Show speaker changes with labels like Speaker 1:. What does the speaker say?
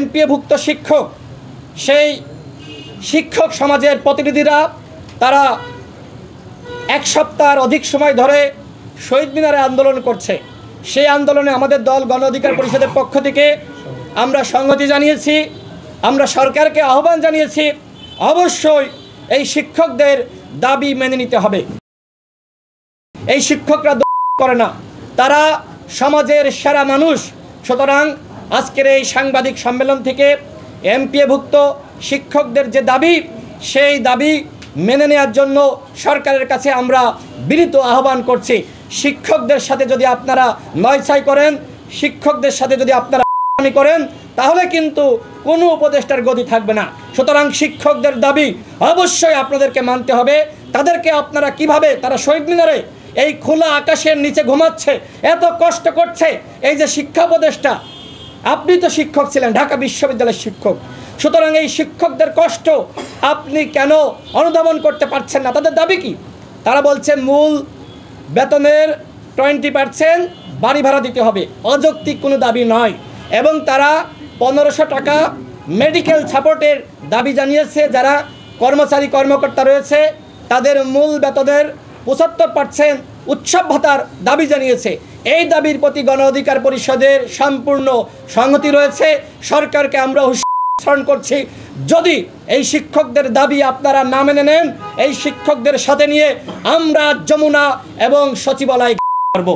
Speaker 1: এমপিওভুক্ত শিক্ষক সেই শিক্ষক সমাজের প্রতিনিধিরা তারা এক সপ্তাহের অধিক সময় ধরে শহীদ মিনারে আন্দোলন করছে। সেই আন্দোলনে আমাদের দল গণ অধিকার পরিষদের পক্ষ থেকে আমরা সংহতি জানিয়েছি, আমরা সরকারকে আহ্বান জানিয়েছি অবশ্যই এই শিক্ষকদের দাবি মেনে নিতে হবে। এই শিক্ষকরা করে না, তারা সমাজের সেরা মানুষ। সুতরাং আজকের এই সাংবাদিক সম্মেলন থেকে এমপিওভুক্ত শিক্ষকদের যে দাবি সেই দাবি মেনে নেওয়ার জন্য সরকারের কাছে আমরা বিনীত আহ্বান করছি। শিক্ষকদের সাথে যদি আপনারা নয়ছাই করেন, শিক্ষকদের সাথে যদি আপনারা করেন, তাহলে কিন্তু কোনো উপদেষ্টার গতি থাকবে না। সুতরাং শিক্ষকদের দাবি অবশ্যই আপনাদেরকে মানতে হবে। তাদেরকে আপনারা কিভাবে, তারা শহীদ মিনারে এই খোলা আকাশের নিচে ঘুমাচ্ছে, এত কষ্ট করছে। এই যে শিক্ষা উপদেষ্টা, আপনি তো শিক্ষক ছিলেন, ঢাকা বিশ্ববিদ্যালয়ের শিক্ষক। সুতরাং এই শিক্ষকদের কষ্ট আপনি কেন অনুধাবন করতে পারছেন না? তাদের দাবি কি? তারা বলছে মূল বেতনের 20% বাড়ি ভাড়া দিতে হবে, অযৌক্তিক কোনো দাবি নয়। এবং তারা 1500 টাকা মেডিকেল সাপোর্টের দাবি জানিয়েছে। যারা কর্মচারী কর্মকর্তা রয়েছে তাদের মূল বেতনের 75% উৎসব ভাতার দাবি জানিয়েছে। এই দাবির প্রতি গণ অধিকার পরিষদের সম্পূর্ণ সংহতি রয়েছে। সরকারকে আমরা হুঁশিয়ার করছি, যদি এই শিক্ষকদের দাবি আপনারা না মেনে নেন, এই শিক্ষকদের সাথে নিয়ে আমরা যমুনা এবং সচিবালয় করব।